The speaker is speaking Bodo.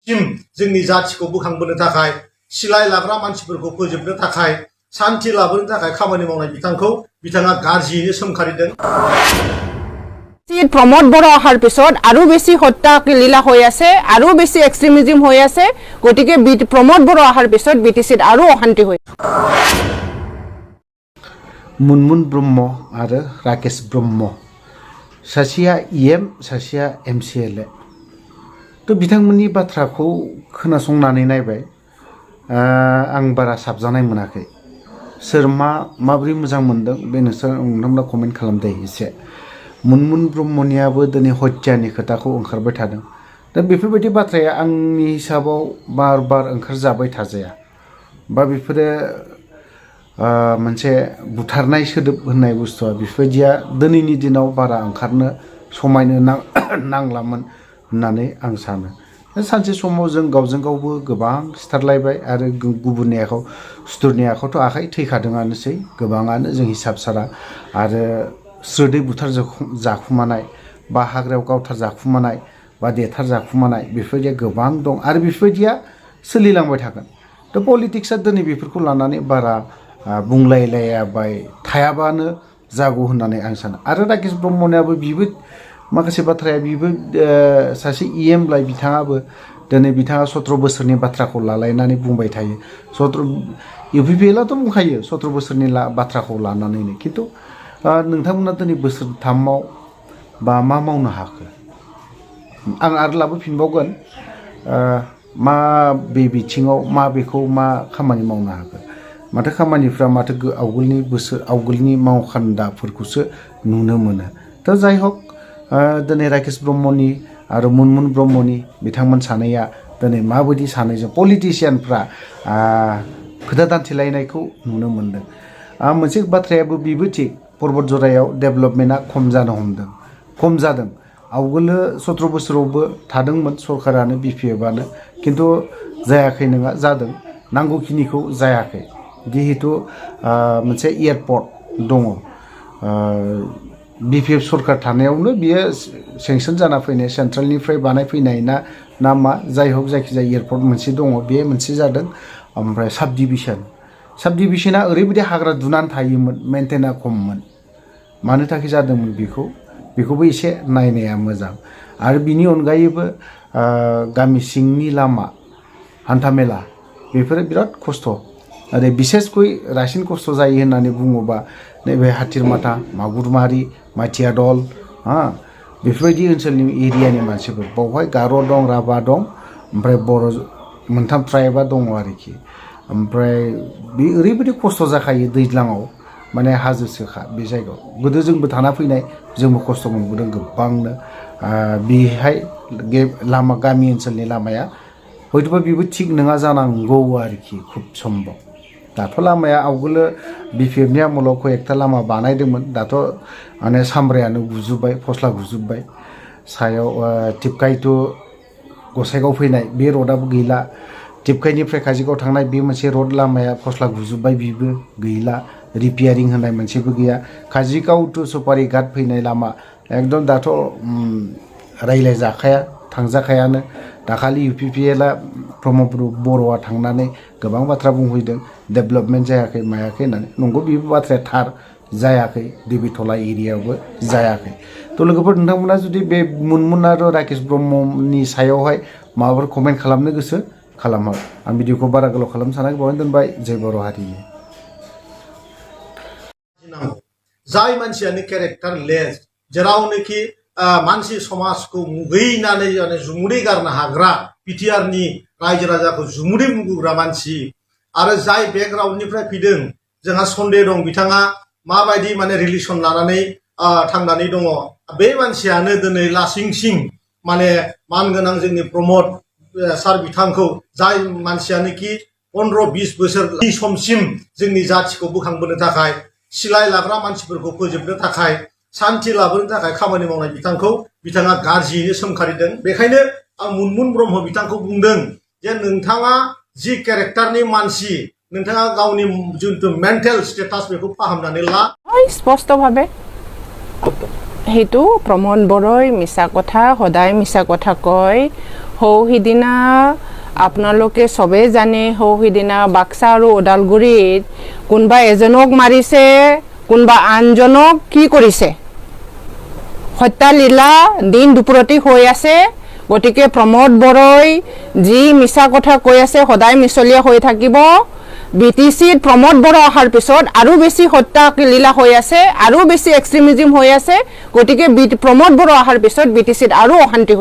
जोंनि जाथिखौ बोखांबोनो थाखाय सिलाय लाग्रा मानसिफोरखौ फोजोबनो थाखाय शान्ति लाबोनो थाखाय खामानि मावनाय बिथाङा गाज्रियैनो सोमखारिदों। प्रमोद बर अহাৰ পিছত আৰু বেছি হত্যা লীলা হৈ আছে আৰু বেছি এক্সট্ৰিমিজম হৈ আছে গতিকে প্ৰমোদ বৰ অহাৰ পিছত বিটিচিত আৰু অশান্তি হৈ मुनमुन ब्रह्म आरो राकेश ब्रह्म सासेया इएम सासेया mcla तो बिथांमोननि बाथ्राखौ खोनासंनानै नायबाय आं बारा साबजानाय मोनाखै सोर माबोरै मोजां मोनदों बे नोंथांमोना कमेन्ट खालामदो एसे मुनमुन ब्रह्मनियाबो दिनै हत्यानि खोथाखौ ओंखारबाय थादों दा बेफोरबायदि बाथ्राया आंनि हिसाबाव बार बार ओंखारजाबाय थाजाया बा बेफोरो मोनसे बुथारनाय सोदोब होननाय बुस्थुआ बेफोरबायदिया दिनैनि दिनाव बारा ओंखारनो समायनो नांलामोन होननानै आं सानो सानसे समाव जों गावजों गावबो गोबां सिथारलायबाय आरो गुबुननि आखायाव सुथुरनि आखायावथ' आखाइ थैखादोंआनोसै गोबाङानो जों हिसाब सारा आरो स्रोदै बुथार जाखुमानाय बा हाग्रायाव गावथार जाखुमानाय बा देथार जाखुमानाय बेफोरबायदिया गोबां दं आरो बेफोरबायदिया सोलिलांबाय थागोन थ' पलिटिक्सआ दिनै बेफोरखौ लानानै बारा बुंलायलायाबाय थायाबानो जागौ होननानै आं सानो आरो राकेश ब्रह्मनियाबो बिबो माखासे बाथ्राया बिबो सासे इएमलाय बिथाङाबो दिनै बिथाङा 17 बोसोरनि बाथ्राखौ लालायनानै बुंबाय थायो UPPLआथ' बुंखायो 17 बोसोरनि बाथ्राखौ लानानैनो खिन्थु नोंथांमोना दिनै बोसोरथामाव बा मा मावनो हाखो आं आरो लाबोफिनबावगोन मा बे बिथिङाव मा बेखौ मा खामानि मावनो हाखो माथो खामानिफ्रा माथो आवगोलनि मावखान्दाफोरखौसो नुनो मोनो दा जाय हक दिनै राकेश ब्रह्मनि आरो मुनमुन ब्रह्मनि बिथांमोन सानैया दिनै माबायदि सानैजों पलिटिशियानफ्रा खोथा दान्थिलायनायखौ नुनो मोनदों मोनसे बाथ्रायाबो बेबो थिग पर्बत जरायाव डेभेलपमेन्टआ खम जादों आवगोलो 17 बोसोरावबो थादोंमोन सरकारानो बिपिएफआनो खिन्थु जायाखै नङा जादों नांगौखिनिखौ जायाखै जिहेतु मोनसे एयारपर्ट दङ बिपिएफ सरकार थानायावनो बियो सेंसन जाना फैनाय सेन्ट्रेलनिफ्राय बानायफैनाय ना मा जाय हक जायखिजाया एयारपर्ट मोनसे दङ बे मोनसे जादों ओमफ्राय साब डिभिसना ओरैबायदि हाग्रा दुनानै थायोमोन मेन्टेना खममोन मानो थाखाय जादोंमोन बेखौबो एसे नायनाया मोजां आरो बिनि अनगायैबो गामि सिंनि लामा हान्थामेला बेफोरो बिराद खस्थ' आरो बिसेसकय रासिन खस्थ' जायो होननानै बुङोबा नैबे हाथिरमाथा मागुरमारि माथियादल बेफोरबायदि ओनसोलनि एरियानि मानसिफोर बावहाय गार' दं राभा दं ओमफ्राय बर' मोनथाम ट्राइबा दङ आरोखि ओमफ्राय बे ओरैबायदि खस्थ' जाखायो दैज्लाङाव माने हाजोसोखा बे जायगायाव गोदो जोंबो थाना फैनाय जोंबो खस्थ' मोनबोदों गोबांनो बेहाय लामा गामि ओनसोलनि लामाया हयथ'बा बेबो थिग नङा जानांगौ आरोखि खुब सम्भब दाथ' लामाया आवगोलो बिपिएफनि आमोलाव कयेकथा लामा बानायदोंमोन दाथ' माने सामब्रायानो गुजोब्बाय फस्ला गुजोब्बाय सायाव टिपकाइ टु गसाइगाव फैनाय बे रडआबो गैला टिपकाइनिफ्राय काजिगाव थांनाय बे मोनसे रड लामाया फस्ला गुजोब्बाय बेबो गैला रिपेयारिं होनाय मोनसेबो गैया काजिगाव टु सुपारि घाट फैनाय लामा एकदम दाथ' रायलायजाखाया थांजाखायानो दाखालि UPPLआ प्रमोद बर'आ थांनानै गोबां बाथ्रा बुंहैदों डेभेलपमेन्ट जायाखै मायाखै होननानै नंगौ बेबो बाथ्राया थार जायाखै देबिथला एरियायावबो जायाखै थ' लोगोफोर नोंथांमोना जुदि बे मुनमुन आरो राकेश ब्रह्मनि सायावहाय माबाफोर कमेन्ट खालामनो गोसो खालामो आं भिडिअखौ बारा गोलाव खालामनो सानाखै बावनो दोनबाय जय बर' हारिनि जाय मानसियानो केरेक्टार लेस जेरावनोखि मानसि समाजखौ मुगैनानै जुमुदै गारनो हाग्रा पिटिआरनि रायजो राजाखौ जुमुदै मुगैग्रा मानसि आरो जाय बेकग्राउन्डनिफ्राय फैदों जोंहा सन्देह दं बिथाङा माबायदि माने रिलेसन लानानै थांनानै दङ बे मानसियानो दिनै लासिंसिं माने मानगोनां जोंनि प्रमोद सार बिथांखौ जाय मानसियानोखि 15-20 बोसोरनि समसिम जोंनि जाथिखौ बोखांबोनो थाखाय सिलाय लाग्रा मानसिफोरखौ फोजोबनो थाखाय शान्ति लाबोनो थाखाय खामानि मावनाय बिथाङा गाज्रियैनो सोमखारिदों बेखायनो आं मुनमुन ब्रह्म बिथांखौ बुंदों जे नोंथाङा जि केरेक्टारनि मानसि नोंथाङा गावनि जितु मेन्टेल स्टेटास बेखौ फाहामनानै ला স্পষ্টভাৱে সেইটো প্ৰমোদ বৰই মিছা কথা সদায় মিছা কথা কয় সিদিনা আপোনালোকে চবেই জানে সিদিনা বাক্সা আৰু ওদালগুৰিত কোনোবা এজনক মাৰিছে, কোনোবা আনজনক কি কৰিছে, হত্যা লীলা দিন দুপৰতি হৈ আছে। গতিকে প্ৰমোদ বড়োই যি মিছা কথা কৈ আছে সদায় মিছলীয়া হৈ থাকিব। BTCত প্ৰমোদ বড়ো অহাৰ পিছত আৰু বেছি হত্যা লীলা হৈ আছে, আৰু বেছি এক্সট্ৰিমিজিম হৈ আছে। গতিকে প্ৰমোদ বড়ো অহাৰ পিছত BTCত আৰু অশান্তি হৈ